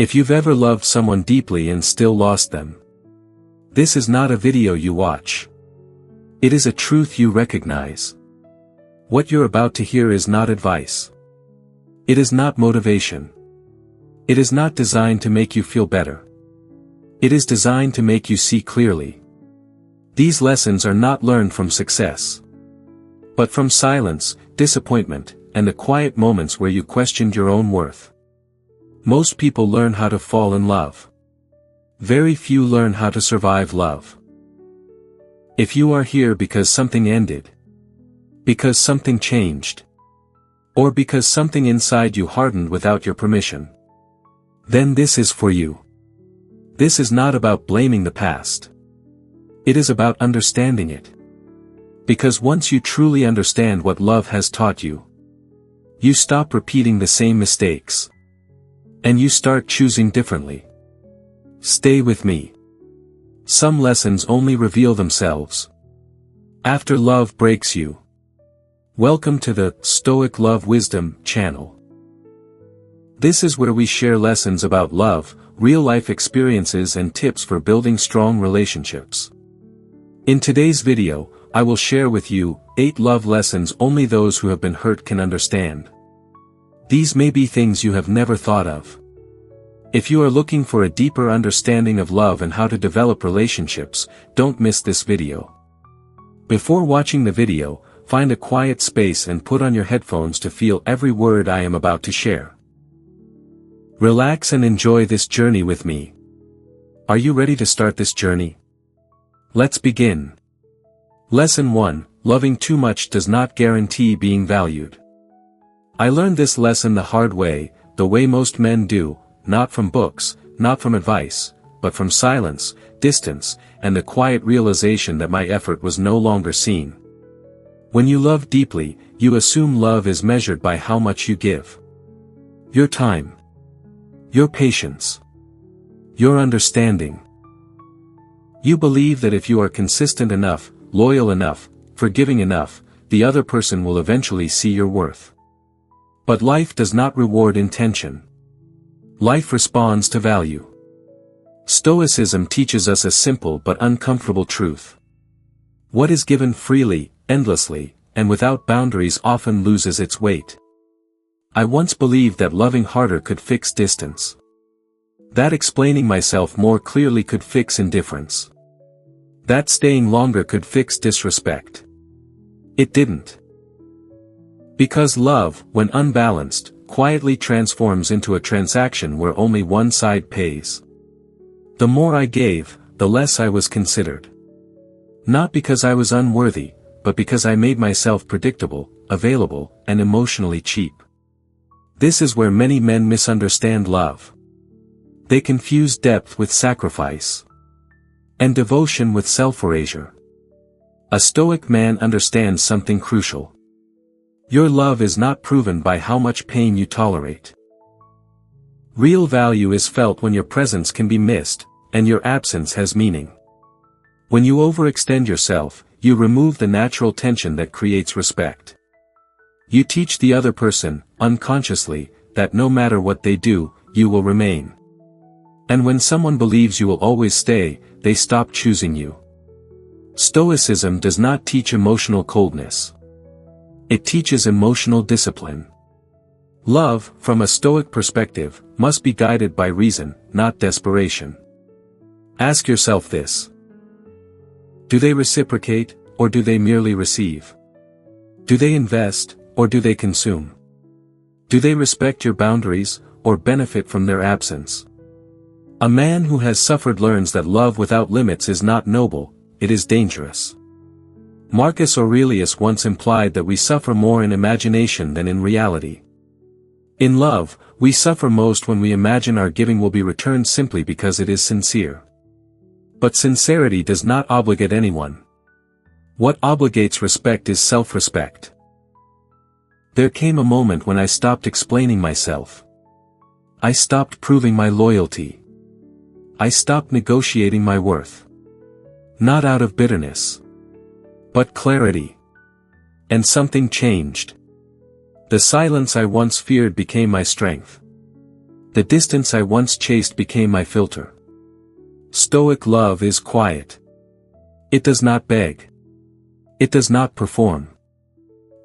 If you've ever loved someone deeply and still lost them, this is not a video you watch. It is a truth you recognize. What you're about to hear is not advice. It is not motivation. It is not designed to make you feel better. It is designed to make you see clearly. These lessons are not learned from success, but from silence, disappointment, and the quiet moments where you questioned your own worth. Most people learn how to fall in love. Very few learn how to survive love. If you are here because something ended, because something changed, or because something inside you hardened without your permission, then this is for you. This is not about blaming the past. It is about understanding it. Because once you truly understand what love has taught you, you stop repeating the same mistakes. And you start choosing differently. Stay with me. Some lessons only reveal themselves after love breaks you. Welcome to the Stoic Love Wisdom channel. This is where we share lessons about love, real-life experiences and tips for building strong relationships. In today's video, I will share with you 8 love lessons only those who have been hurt can understand. These may be things you have never thought of. If you are looking for a deeper understanding of love and how to develop relationships, don't miss this video. Before watching the video, find a quiet space and put on your headphones to feel every word I am about to share. Relax and enjoy this journey with me. Are you ready to start this journey? Let's begin. Lesson 1: Loving too much does not guarantee being valued. I learned this lesson the hard way, the way most men do, not from books, not from advice, but from silence, distance, and the quiet realization that my effort was no longer seen. When you love deeply, you assume love is measured by how much you give. Your time. Your patience. Your understanding. You believe that if you are consistent enough, loyal enough, forgiving enough, the other person will eventually see your worth. But life does not reward intention. Life responds to value. Stoicism teaches us a simple but uncomfortable truth. What is given freely, endlessly, and without boundaries often loses its weight. I once believed that loving harder could fix distance. That explaining myself more clearly could fix indifference. That staying longer could fix disrespect. It didn't. Because love, when unbalanced, quietly transforms into a transaction where only one side pays. The more I gave, the less I was considered. Not because I was unworthy, but because I made myself predictable, available, and emotionally cheap. This is where many men misunderstand love. They confuse depth with sacrifice, and devotion with self-erasure. A Stoic man understands something crucial. Your love is not proven by how much pain you tolerate. Real value is felt when your presence can be missed, and your absence has meaning. When you overextend yourself, you remove the natural tension that creates respect. You teach the other person, unconsciously, that no matter what they do, you will remain. And when someone believes you will always stay, they stop choosing you. Stoicism does not teach emotional coldness. It teaches emotional discipline. Love, from a Stoic perspective, must be guided by reason, not desperation. Ask yourself this. Do they reciprocate, or do they merely receive? Do they invest, or do they consume? Do they respect your boundaries, or benefit from their absence? A man who has suffered learns that love without limits is not noble, it is dangerous. Marcus Aurelius once implied that we suffer more in imagination than in reality. In love, we suffer most when we imagine our giving will be returned simply because it is sincere. But sincerity does not obligate anyone. What obligates respect is self-respect. There came a moment when I stopped explaining myself. I stopped proving my loyalty. I stopped negotiating my worth. Not out of bitterness, but clarity. And something changed. The silence I once feared became my strength. The distance I once chased became my filter. Stoic love is quiet. It does not beg. It does not perform.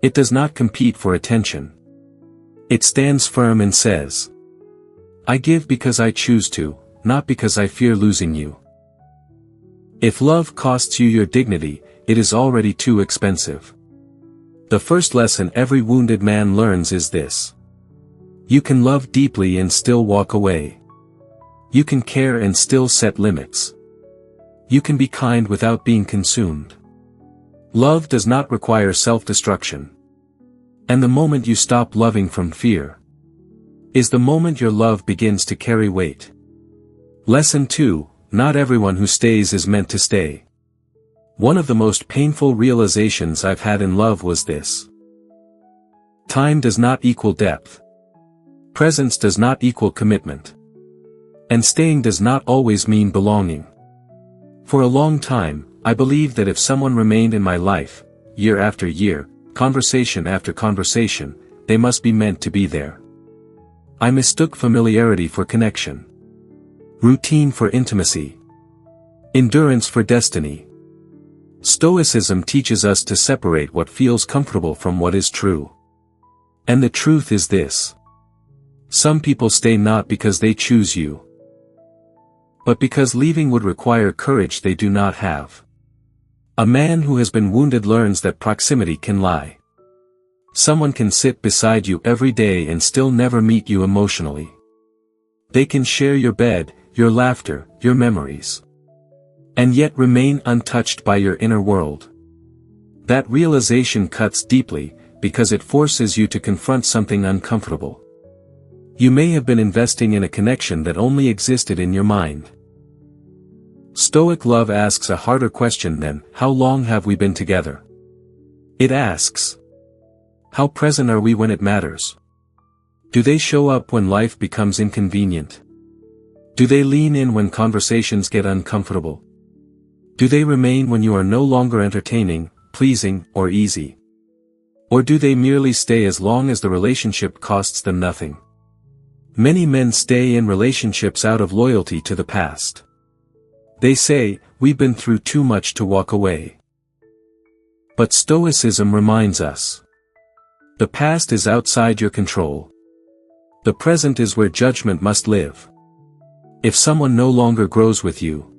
It does not compete for attention. It stands firm and says, I give because I choose to, not because I fear losing you. If love costs you your dignity, it is already too expensive. The first lesson every wounded man learns is this. You can love deeply and still walk away. You can care and still set limits. You can be kind without being consumed. Love does not require self-destruction. And the moment you stop loving from fear is the moment your love begins to carry weight. Lesson 2, not everyone who stays is meant to stay. One of the most painful realizations I've had in love was this. Time does not equal depth. Presence does not equal commitment. And staying does not always mean belonging. For a long time, I believed that if someone remained in my life, year after year, conversation after conversation, they must be meant to be there. I mistook familiarity for connection. Routine for intimacy. Endurance for destiny. Stoicism teaches us to separate what feels comfortable from what is true. And the truth is this. Some people stay not because they choose you, but because leaving would require courage they do not have. A man who has been wounded learns that proximity can lie. Someone can sit beside you every day and still never meet you emotionally. They can share your bed, your laughter, your memories, and yet remain untouched by your inner world. That realization cuts deeply, because it forces you to confront something uncomfortable. You may have been investing in a connection that only existed in your mind. Stoic love asks a harder question than, how long have we been together? It asks, how present are we when it matters? Do they show up when life becomes inconvenient? Do they lean in when conversations get uncomfortable? Do they remain when you are no longer entertaining, pleasing, or easy? Or do they merely stay as long as the relationship costs them nothing? Many men stay in relationships out of loyalty to the past. They say, we've been through too much to walk away. But Stoicism reminds us. The past is outside your control. The present is where judgment must live. If someone no longer grows with you,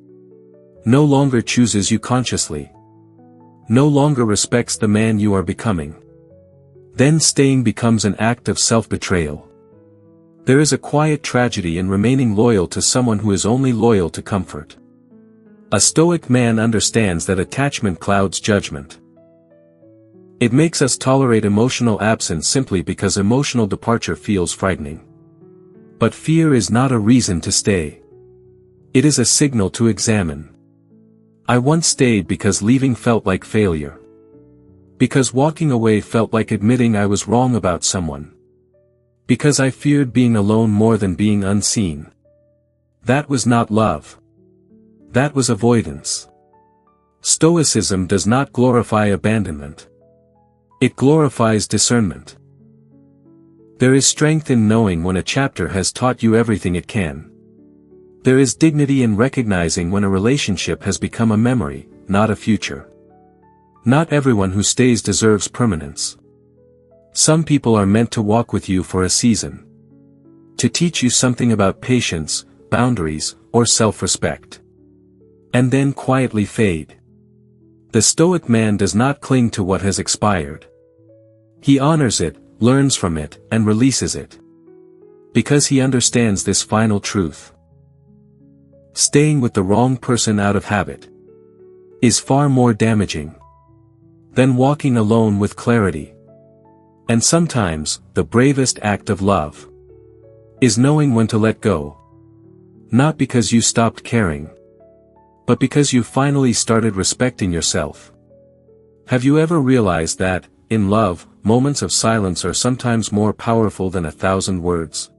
no longer chooses you consciously, no longer respects the man you are becoming, then staying becomes an act of self-betrayal. There is a quiet tragedy in remaining loyal to someone who is only loyal to comfort. A Stoic man understands that attachment clouds judgment. It makes us tolerate emotional absence simply because emotional departure feels frightening. But fear is not a reason to stay. It is a signal to examine. I once stayed because leaving felt like failure. Because walking away felt like admitting I was wrong about someone. Because I feared being alone more than being unseen. That was not love. That was avoidance. Stoicism does not glorify abandonment. It glorifies discernment. There is strength in knowing when a chapter has taught you everything it can. There is dignity in recognizing when a relationship has become a memory, not a future. Not everyone who stays deserves permanence. Some people are meant to walk with you for a season. To teach you something about patience, boundaries, or self-respect. And then quietly fade. The Stoic man does not cling to what has expired. He honors it, learns from it, and releases it. Because he understands this final truth. Staying with the wrong person out of habit is far more damaging than walking alone with clarity. And sometimes, the bravest act of love is knowing when to let go. Not because you stopped caring, but because you finally started respecting yourself. Have you ever realized that, in love, moments of silence are sometimes more powerful than 1,000 words?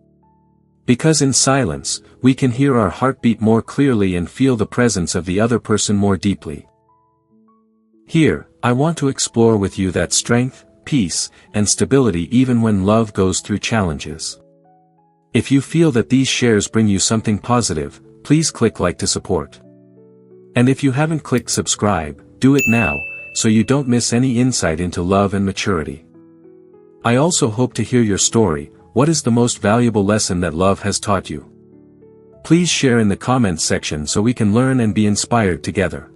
Because in silence, we can hear our heartbeat more clearly and feel the presence of the other person more deeply. Here, I want to explore with you that strength, peace, and stability even when love goes through challenges. If you feel that these shares bring you something positive, please click like to support. And if you haven't clicked subscribe, do it now, so you don't miss any insight into love and maturity. I also hope to hear your story. What is the most valuable lesson that love has taught you? Please share in the comments section so we can learn and be inspired together.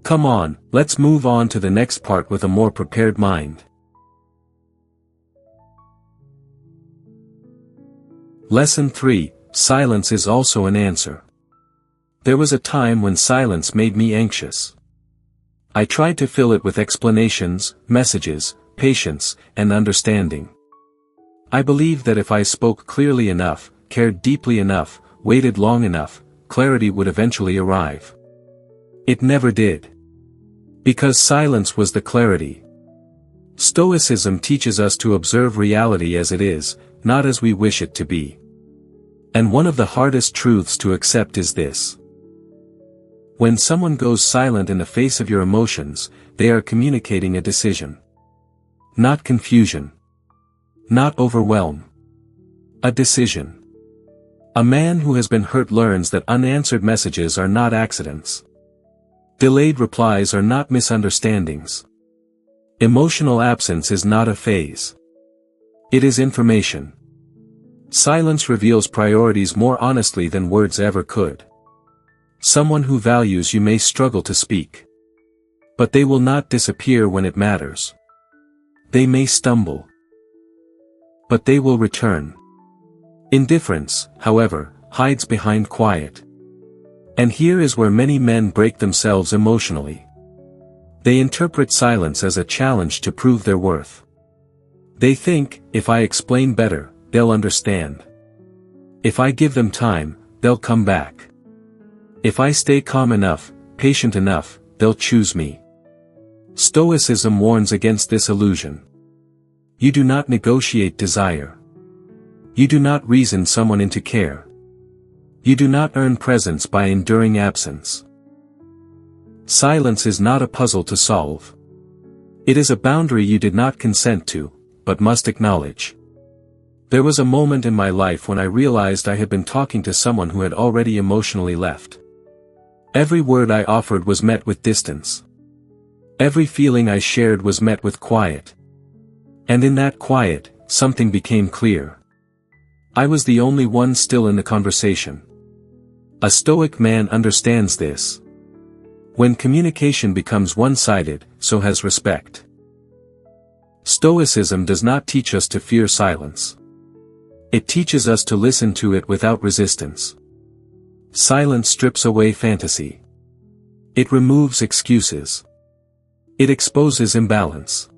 Come on, let's move on to the next part with a more prepared mind. Lesson 3, Silence is also an answer. There was a time when silence made me anxious. I tried to fill it with explanations, messages, patience, and understanding. I believed that if I spoke clearly enough, cared deeply enough, waited long enough, clarity would eventually arrive. It never did. Because silence was the clarity. Stoicism teaches us to observe reality as it is, not as we wish it to be. And one of the hardest truths to accept is this. When someone goes silent in the face of your emotions, they are communicating a decision. Not confusion. Not overwhelm. A decision. A man who has been hurt learns that unanswered messages are not accidents. Delayed replies are not misunderstandings. Emotional absence is not a phase. It is information. Silence reveals priorities more honestly than words ever could. Someone who values you may struggle to speak. But they will not disappear when it matters. They may stumble. But they will return. Indifference, however, hides behind quiet. And here is where many men break themselves emotionally. They interpret silence as a challenge to prove their worth. They think, if I explain better, they'll understand. If I give them time, they'll come back. If I stay calm enough, patient enough, they'll choose me. Stoicism warns against this illusion. You do not negotiate desire. You do not reason someone into care. You do not earn presence by enduring absence. Silence is not a puzzle to solve. It is a boundary you did not consent to, but must acknowledge. There was a moment in my life when I realized I had been talking to someone who had already emotionally left. Every word I offered was met with distance. Every feeling I shared was met with quiet. And in that quiet, something became clear. I was the only one still in the conversation. A Stoic man understands this. When communication becomes one-sided, so has respect. Stoicism does not teach us to fear silence. It teaches us to listen to it without resistance. Silence strips away fantasy. It removes excuses. It exposes imbalance.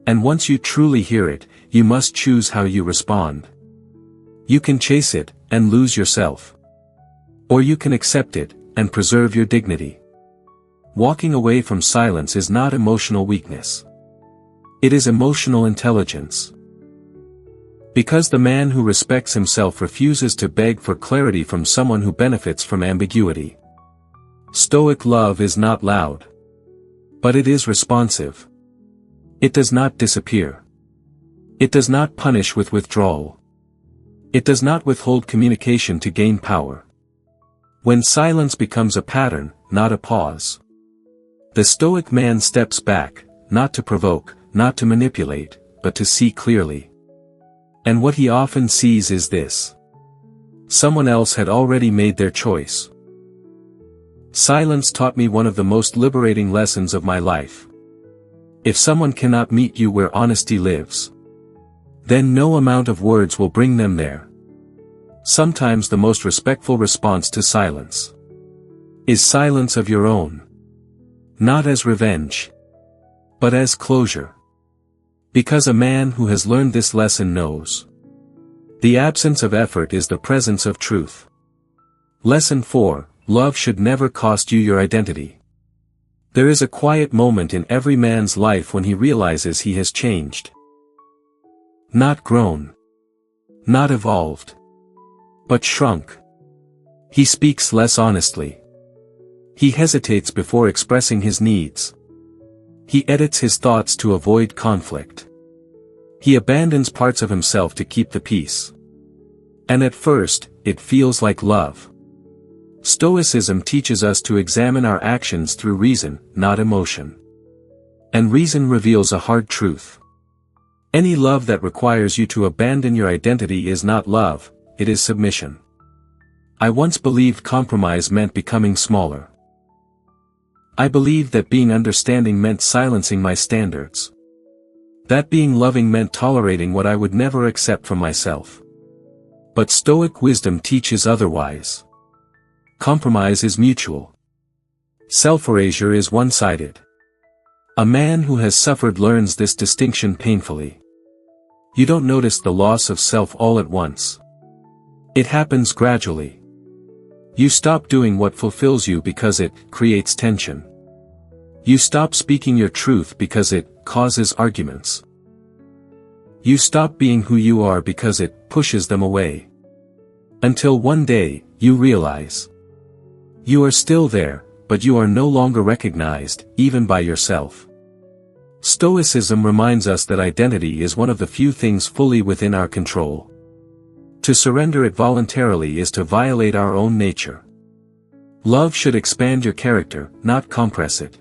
And once you truly hear it, you must choose how you respond. You can chase it, and lose yourself. Or you can accept it, and preserve your dignity. Walking away from silence is not emotional weakness. It is emotional intelligence. Because the man who respects himself refuses to beg for clarity from someone who benefits from ambiguity. Stoic love is not loud. But it is responsive. It does not disappear. It does not punish with withdrawal. It does not withhold communication to gain power. When silence becomes a pattern, not a pause. The Stoic man steps back, not to provoke, not to manipulate, but to see clearly. And what he often sees is this. Someone else had already made their choice. Silence taught me one of the most liberating lessons of my life. If someone cannot meet you where honesty lives, then no amount of words will bring them there. Sometimes the most respectful response to silence is silence of your own. Not as revenge, but as closure. Because a man who has learned this lesson knows. The absence of effort is the presence of truth. Lesson 4, love should never cost you your identity. There is a quiet moment in every man's life when he realizes he has changed. Not grown. Not evolved. But shrunk. He speaks less honestly. He hesitates before expressing his needs. He edits his thoughts to avoid conflict. He abandons parts of himself to keep the peace. And at first, it feels like love. Stoicism teaches us to examine our actions through reason, not emotion. And reason reveals a hard truth. Any love that requires you to abandon your identity is not love, it is submission. I once believed compromise meant becoming smaller. I believed that being understanding meant silencing my standards. That being loving meant tolerating what I would never accept from myself. But Stoic wisdom teaches otherwise. Compromise is mutual. Self-erasure is one-sided. A man who has suffered learns this distinction painfully. You don't notice the loss of self all at once. It happens gradually. You stop doing what fulfills you because it creates tension. You stop speaking your truth because it causes arguments. You stop being who you are because it pushes them away. Until one day, you realize. You are still there, but you are no longer recognized, even by yourself. Stoicism reminds us that identity is one of the few things fully within our control. To surrender it voluntarily is to violate our own nature. Love should expand your character, not compress it.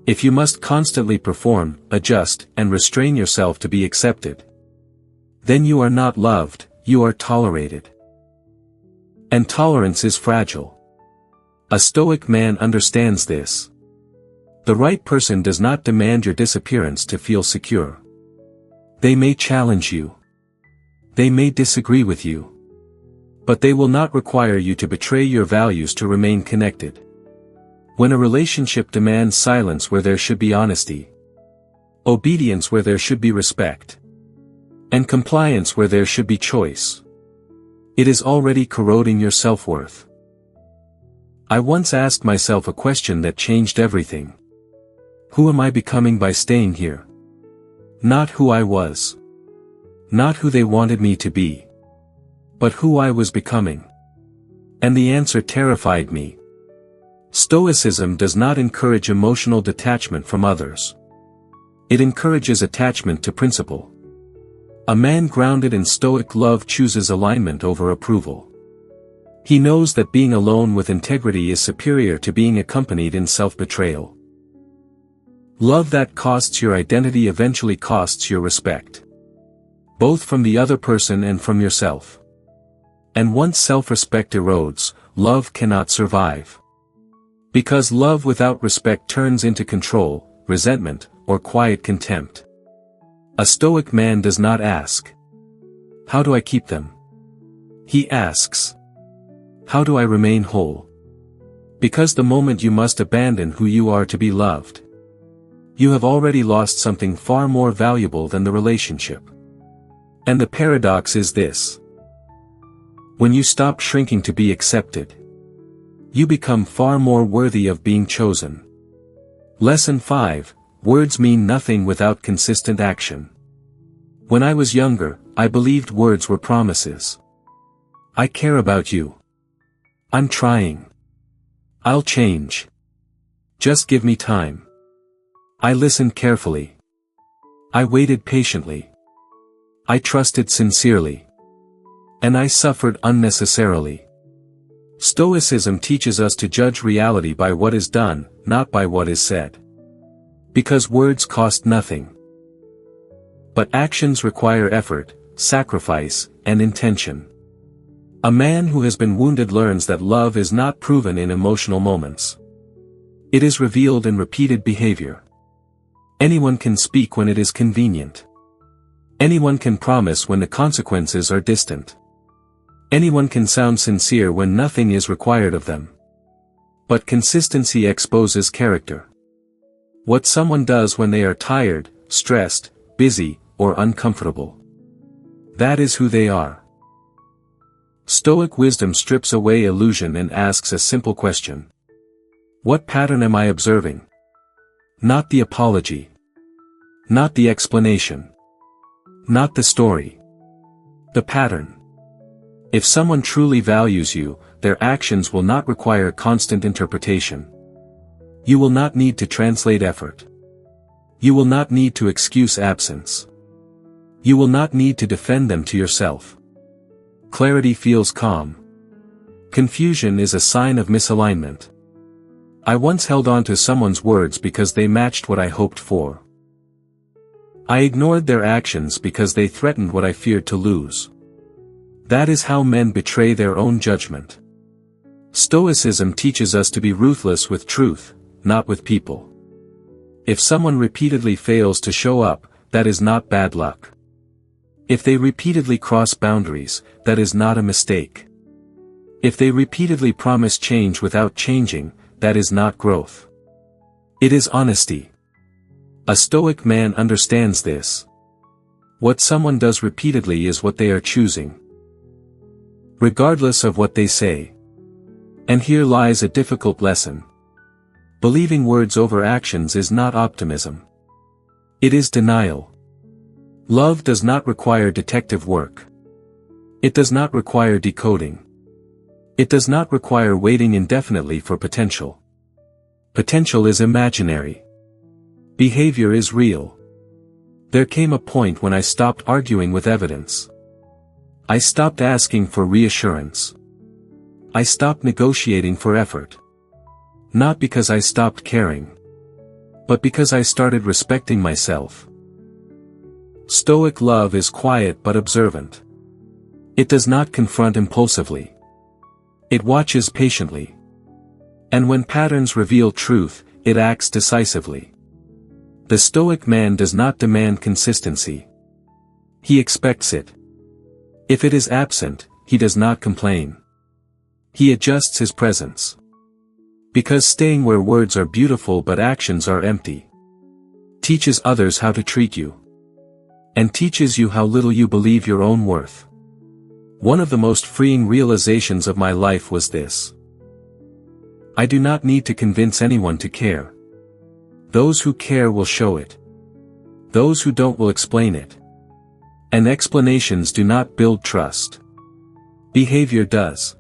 If you must constantly perform, adjust, and restrain yourself to be accepted, then you are not loved, you are tolerated. And tolerance is fragile. A Stoic man understands this. The right person does not demand your disappearance to feel secure. They may challenge you. They may disagree with you. But they will not require you to betray your values to remain connected. When a relationship demands silence where there should be honesty, obedience where there should be respect, and compliance where there should be choice, it is already corroding your self-worth. I once asked myself a question that changed everything. Who am I becoming by staying here? Not who I was. Not who they wanted me to be. But who I was becoming. And the answer terrified me. Stoicism does not encourage emotional detachment from others. It encourages attachment to principle. A man grounded in Stoic love chooses alignment over approval. He knows that being alone with integrity is superior to being accompanied in self-betrayal. Love that costs your identity eventually costs your respect. Both from the other person and from yourself. And once self-respect erodes, love cannot survive. Because love without respect turns into control, resentment, or quiet contempt. A Stoic man does not ask, "How do I keep them?" He asks, "How do I remain whole?" Because the moment you must abandon who you are to be loved, you have already lost something far more valuable than the relationship. And the paradox is this. When you stop shrinking to be accepted, you become far more worthy of being chosen. Lesson 5, Words mean nothing without consistent action. When I was younger, I believed words were promises. I care about you. I'm trying. I'll change. Just give me time. I listened carefully. I waited patiently. I trusted sincerely. And I suffered unnecessarily. Stoicism teaches us to judge reality by what is done, not by what is said. Because words cost nothing. But actions require effort, sacrifice, and intention. A man who has been wounded learns that love is not proven in emotional moments. It is revealed in repeated behavior. Anyone can speak when it is convenient. Anyone can promise when the consequences are distant. Anyone can sound sincere when nothing is required of them. But consistency exposes character. What someone does when they are tired, stressed, busy, or uncomfortable. That is who they are. Stoic wisdom strips away illusion and asks a simple question. What pattern am I observing? Not the apology. Not the explanation. Not the story. The pattern. If someone truly values you, their actions will not require constant interpretation. You will not need to translate effort. You will not need to excuse absence. You will not need to defend them to yourself. clarity feels calm. Confusion is a sign of misalignment. I once held on to someone's words because they matched what I hoped for. I ignored their actions because they threatened what I feared to lose. That is how men betray their own judgment. Stoicism teaches us to be ruthless with truth, not with people. If someone repeatedly fails to show up, that is not bad luck. If they repeatedly cross boundaries, that is not a mistake. If they repeatedly promise change without changing, that is not growth. It is honesty. A Stoic man understands this. What someone does repeatedly is what they are choosing, regardless of what they say. And here lies a difficult lesson. Believing words over actions is not optimism. It is denial. Love does not require detective work. It does not require decoding. It does not require waiting indefinitely for potential. Potential is imaginary. Behavior is real. There came a point when I stopped arguing with evidence. I stopped asking for reassurance. I stopped negotiating for effort. Not because I stopped caring, but because I started respecting myself. Stoic love is quiet but observant. It does not confront impulsively. It watches patiently. And when patterns reveal truth, it acts decisively. The Stoic man does not demand consistency. He expects it. If it is absent, he does not complain. He adjusts his presence. Because staying where words are beautiful but actions are empty teaches others how to treat you. And teaches you how little you believe your own worth. One of the most freeing realizations of my life was this. I do not need to convince anyone to care. Those who care will show it. Those who don't will explain it. And explanations do not build trust. Behavior does.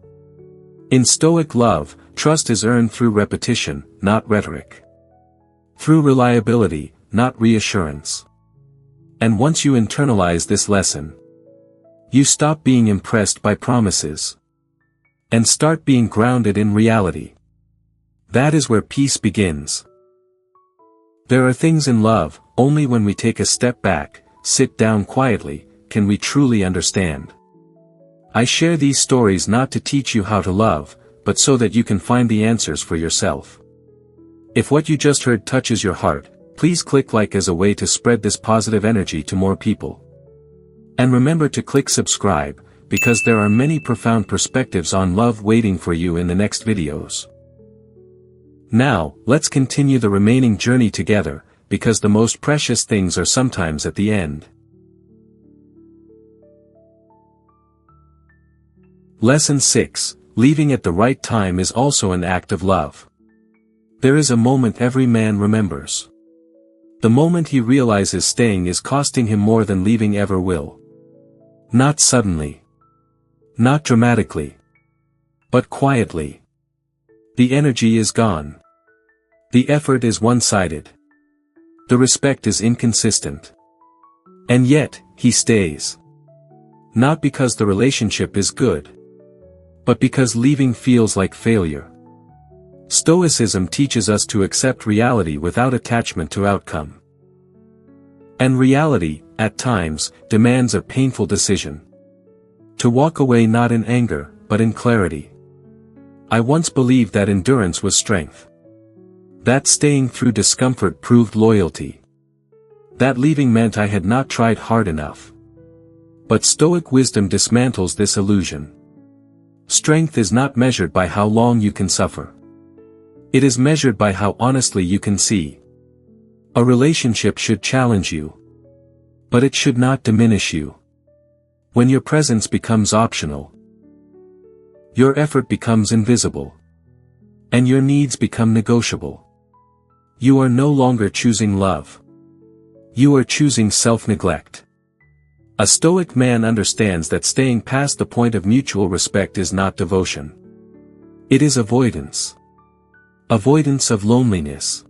In Stoic love, trust is earned through repetition, not rhetoric. Through reliability, not reassurance. And once you internalize this lesson, you stop being impressed by promises. And start being grounded in reality. That is where peace begins. There are things in love, only when we take a step back, sit down quietly, can we truly understand. I share these stories not to teach you how to love, but so that you can find the answers for yourself. If what you just heard touches your heart, please click like as a way to spread this positive energy to more people. And remember to click subscribe, because there are many profound perspectives on love waiting for you in the next videos. Now, let's continue the remaining journey together, because the most precious things are sometimes at the end. Lesson 6, leaving at the right time is also an act of love. There is a moment every man remembers. The moment he realizes staying is costing him more than leaving ever will. Not suddenly. Not dramatically. But quietly. The energy is gone. The effort is one-sided. The respect is inconsistent. And yet, he stays. Not because the relationship is good, but because leaving feels like failure. Stoicism teaches us to accept reality without attachment to outcome. And reality, at times, demands a painful decision. To walk away not in anger, but in clarity. I once believed that endurance was strength. That staying through discomfort proved loyalty. That leaving meant I had not tried hard enough. But Stoic wisdom dismantles this illusion. Strength is not measured by how long you can suffer. It is measured by how honestly you can see. A relationship should challenge you. But it should not diminish you. When your presence becomes optional, your effort becomes invisible. And your needs become negotiable. You are no longer choosing love. You are choosing self-neglect. A Stoic man understands that staying past the point of mutual respect is not devotion. It is avoidance. Avoidance of loneliness.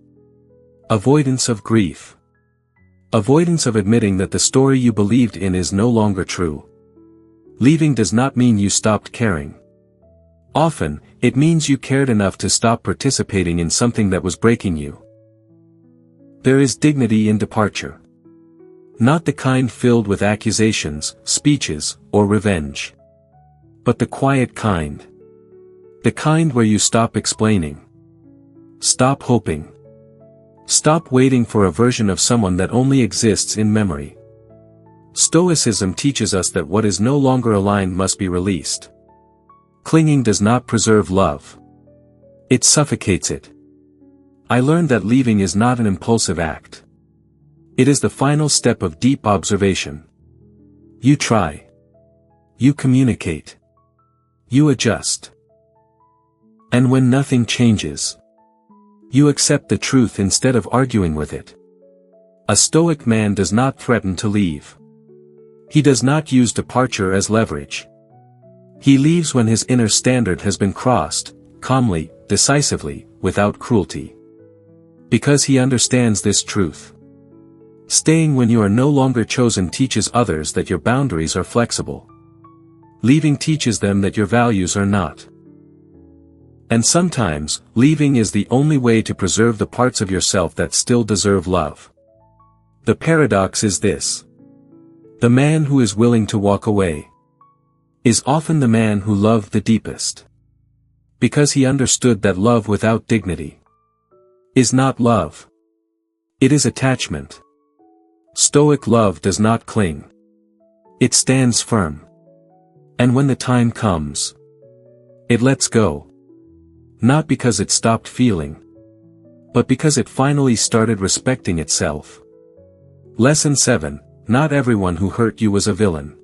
Avoidance of grief. Avoidance of admitting that the story you believed in is no longer true. Leaving does not mean you stopped caring. Often, it means you cared enough to stop participating in something that was breaking you. There is dignity in departure. Not the kind filled with accusations, speeches, or revenge. But the quiet kind. The kind where you stop explaining. Stop hoping. Stop waiting for a version of someone that only exists in memory. Stoicism teaches us that what is no longer aligned must be released. Clinging does not preserve love. It suffocates it. I learned that leaving is not an impulsive act. It is the final step of deep observation. You try. You communicate. You adjust. And when nothing changes, you accept the truth instead of arguing with it. A Stoic man does not threaten to leave. He does not use departure as leverage. He leaves when his inner standard has been crossed, calmly, decisively, without cruelty. Because he understands this truth. Staying when you are no longer chosen teaches others that your boundaries are flexible. Leaving teaches them that your values are not. And sometimes, leaving is the only way to preserve the parts of yourself that still deserve love. The paradox is this. The man who is willing to walk away is often the man who loved the deepest. Because he understood that love without dignity is not love. It is attachment. Stoic love does not cling. It stands firm. And when the time comes, it lets go. Not because it stopped feeling, but because it finally started respecting itself. Lesson 7. Not everyone who hurt you was a villain.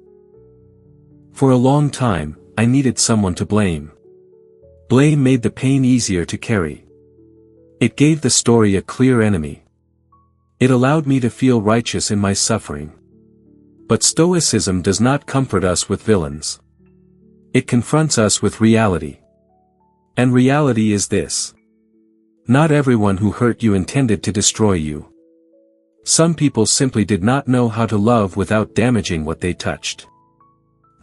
For a long time, I needed someone to blame. Blame made the pain easier to carry. It gave the story a clear enemy. It allowed me to feel righteous in my suffering. But Stoicism does not comfort us with villains. It confronts us with reality. And reality is this. Not everyone who hurt you intended to destroy you. Some people simply did not know how to love without damaging what they touched.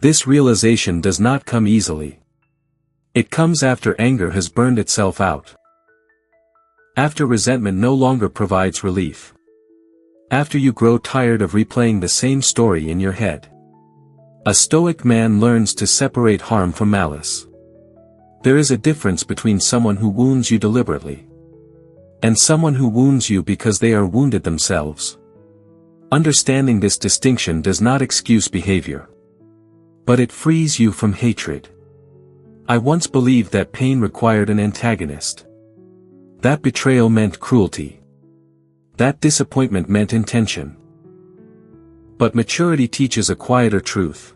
This realization does not come easily. It comes after anger has burned itself out. After resentment no longer provides relief. After you grow tired of replaying the same story in your head. A Stoic man learns to separate harm from malice. There is a difference between someone who wounds you deliberately and someone who wounds you because they are wounded themselves. Understanding this distinction does not excuse behavior, but it frees you from hatred. I once believed that pain required an antagonist. That betrayal meant cruelty. That disappointment meant intention. But maturity teaches a quieter truth.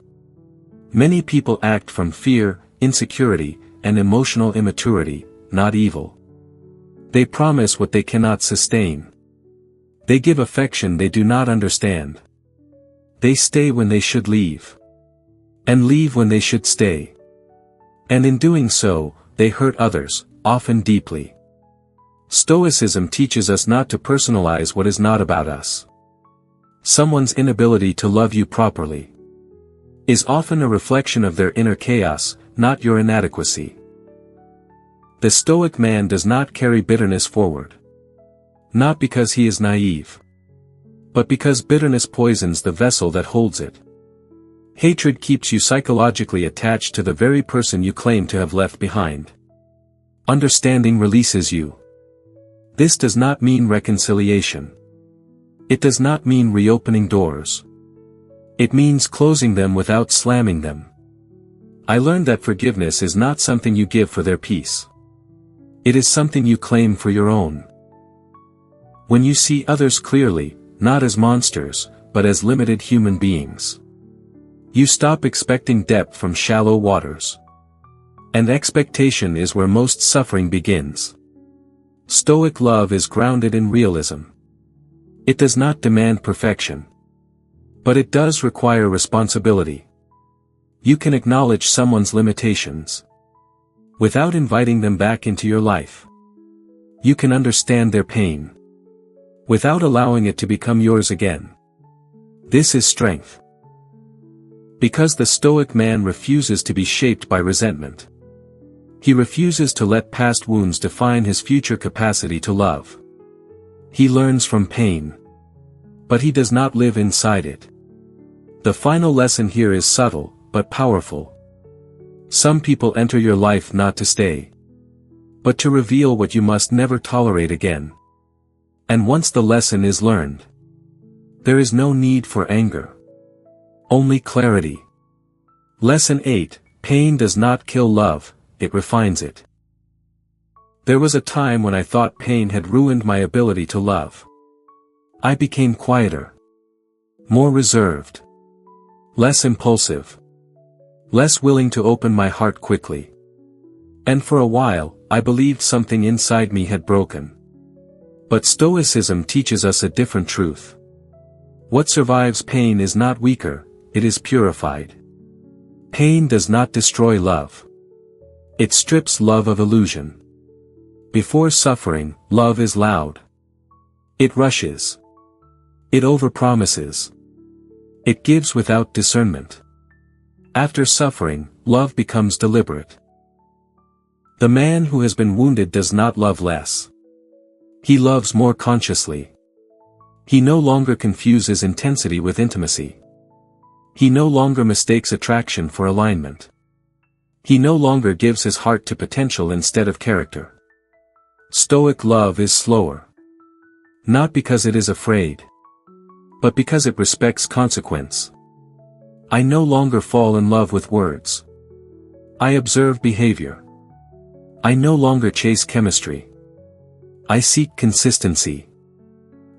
Many people act from fear, insecurity, and emotional immaturity, not evil. They promise what they cannot sustain. They give affection they do not understand. They stay when they should leave. And leave when they should stay. And in doing so, they hurt others, often deeply. Stoicism teaches us not to personalize what is not about us. Someone's inability to love you properly is often a reflection of their inner chaos, not your inadequacy. The Stoic man does not carry bitterness forward. Not because he is naive, but because bitterness poisons the vessel that holds it. Hatred keeps you psychologically attached to the very person you claim to have left behind. Understanding releases you. This does not mean reconciliation. It does not mean reopening doors. It means closing them without slamming them. I learned that forgiveness is not something you give for their peace. It is something you claim for your own. When you see others clearly, not as monsters, but as limited human beings, you stop expecting depth from shallow waters. And expectation is where most suffering begins. Stoic love is grounded in realism. It does not demand perfection. But it does require responsibility. You can acknowledge someone's limitations without inviting them back into your life. You can understand their pain without allowing it to become yours again. This is strength. Because the Stoic man refuses to be shaped by resentment. He refuses to let past wounds define his future capacity to love. He learns from pain. But he does not live inside it. The final lesson here is subtle, but powerful. Some people enter your life not to stay, but to reveal what you must never tolerate again. And once the lesson is learned, there is no need for anger. Only clarity. Lesson 8, pain does not kill love, it refines it. There was a time when I thought pain had ruined my ability to love. I became quieter, more reserved, less impulsive, less willing to open my heart quickly. And for a while, I believed something inside me had broken. But Stoicism teaches us a different truth. What survives pain is not weaker, it is purified. Pain does not destroy love. It strips love of illusion. Before suffering, love is loud. It rushes. It overpromises. It gives without discernment. After suffering, love becomes deliberate. The man who has been wounded does not love less. He loves more consciously. He no longer confuses intensity with intimacy. He no longer mistakes attraction for alignment. He no longer gives his heart to potential instead of character. Stoic love is slower. Not because it is afraid, but because it respects consequence. I no longer fall in love with words. I observe behavior. I no longer chase chemistry. I seek consistency.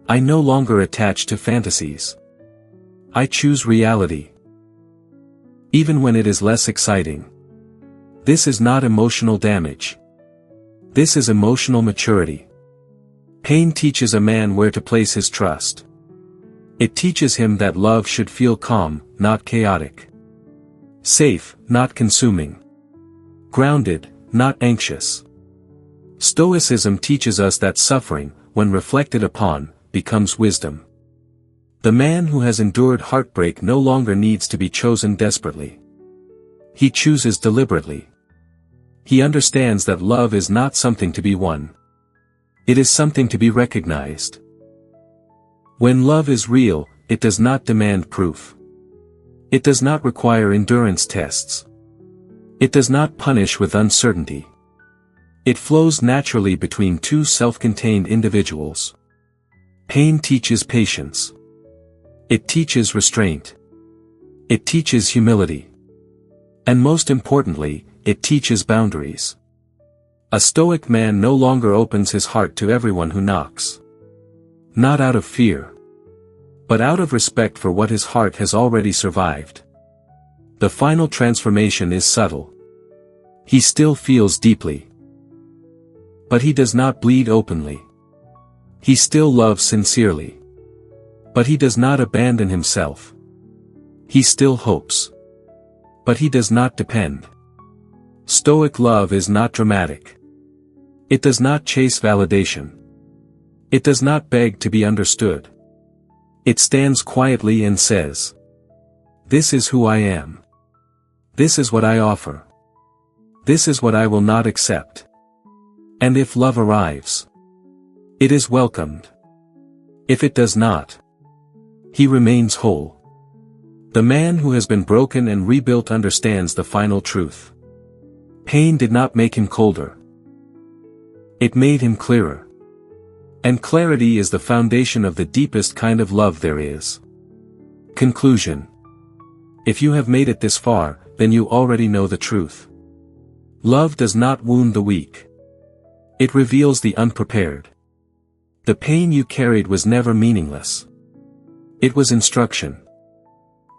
I no longer attach to fantasies. I choose reality. Even when it is less exciting. This is not emotional damage. This is emotional maturity. Pain teaches a man where to place his trust. It teaches him that love should feel calm, not chaotic. Safe, not consuming. Grounded, not anxious. Stoicism teaches us that suffering, when reflected upon, becomes wisdom. The man who has endured heartbreak no longer needs to be chosen desperately. He chooses deliberately. He understands that love is not something to be won. It is something to be recognized. When love is real, it does not demand proof. It does not require endurance tests. It does not punish with uncertainty. It flows naturally between two self-contained individuals. Pain teaches patience. It teaches restraint. It teaches humility. And most importantly, it teaches boundaries. A Stoic man no longer opens his heart to everyone who knocks. Not out of fear, but out of respect for what his heart has already survived. The final transformation is subtle. He still feels deeply. But he does not bleed openly. He still loves sincerely. But he does not abandon himself. He still hopes. But he does not depend. Stoic love is not dramatic. It does not chase validation. It does not beg to be understood. It stands quietly and says, "This is who I am. This is what I offer. This is what I will not accept." And if love arrives, it is welcomed. If it does not, he remains whole. The man who has been broken and rebuilt understands the final truth. Pain did not make him colder. It made him clearer. And clarity is the foundation of the deepest kind of love there is. Conclusion. If you have made it this far, then you already know the truth. Love does not wound the weak. It reveals the unprepared. The pain you carried was never meaningless. It was instruction.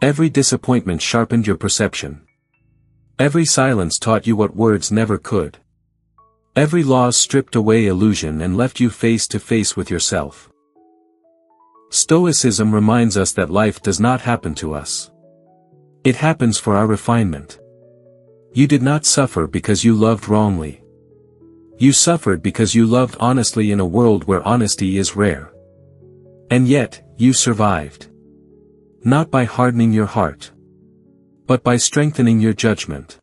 Every disappointment sharpened your perception. Every silence taught you what words never could. Every loss stripped away illusion and left you face to face with yourself. Stoicism reminds us that life does not happen to us. It happens for our refinement. You did not suffer because you loved wrongly. You suffered because you loved honestly in a world where honesty is rare. And yet, you survived. Not by hardening your heart, but by strengthening your judgment.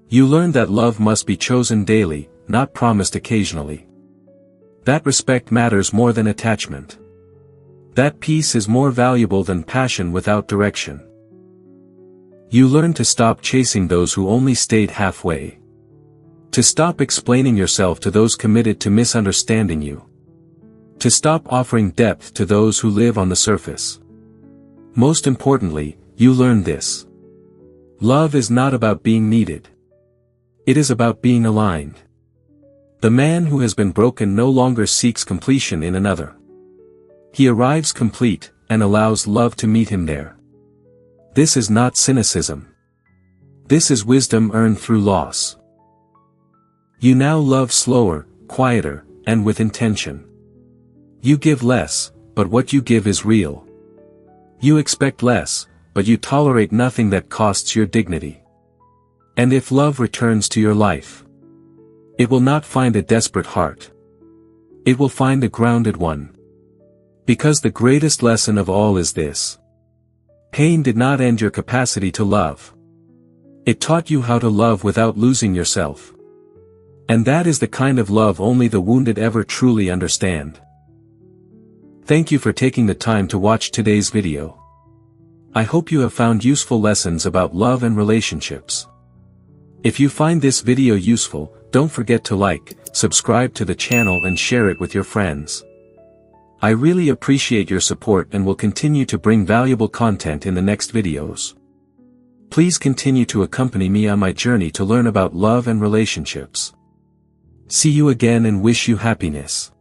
You learn that love must be chosen daily, not promised occasionally. That respect matters more than attachment. That peace is more valuable than passion without direction. You learn to stop chasing those who only stayed halfway. To stop explaining yourself to those committed to misunderstanding you. To stop offering depth to those who live on the surface. Most importantly, you learn this. Love is not about being needed. It is about being aligned. The man who has been broken no longer seeks completion in another. He arrives complete, and allows love to meet him there. This is not cynicism. This is wisdom earned through loss. You now love slower, quieter, and with intention. You give less, but what you give is real. You expect less, but you tolerate nothing that costs your dignity. And if love returns to your life, it will not find a desperate heart. It will find a grounded one. Because the greatest lesson of all is this. Pain did not end your capacity to love. It taught you how to love without losing yourself. And that is the kind of love only the wounded ever truly understand. Thank you for taking the time to watch today's video. I hope you have found useful lessons about love and relationships. If you find this video useful, don't forget to like, subscribe to the channel and share it with your friends. I really appreciate your support and will continue to bring valuable content in the next videos. Please continue to accompany me on my journey to learn about love and relationships. See you again and wish you happiness.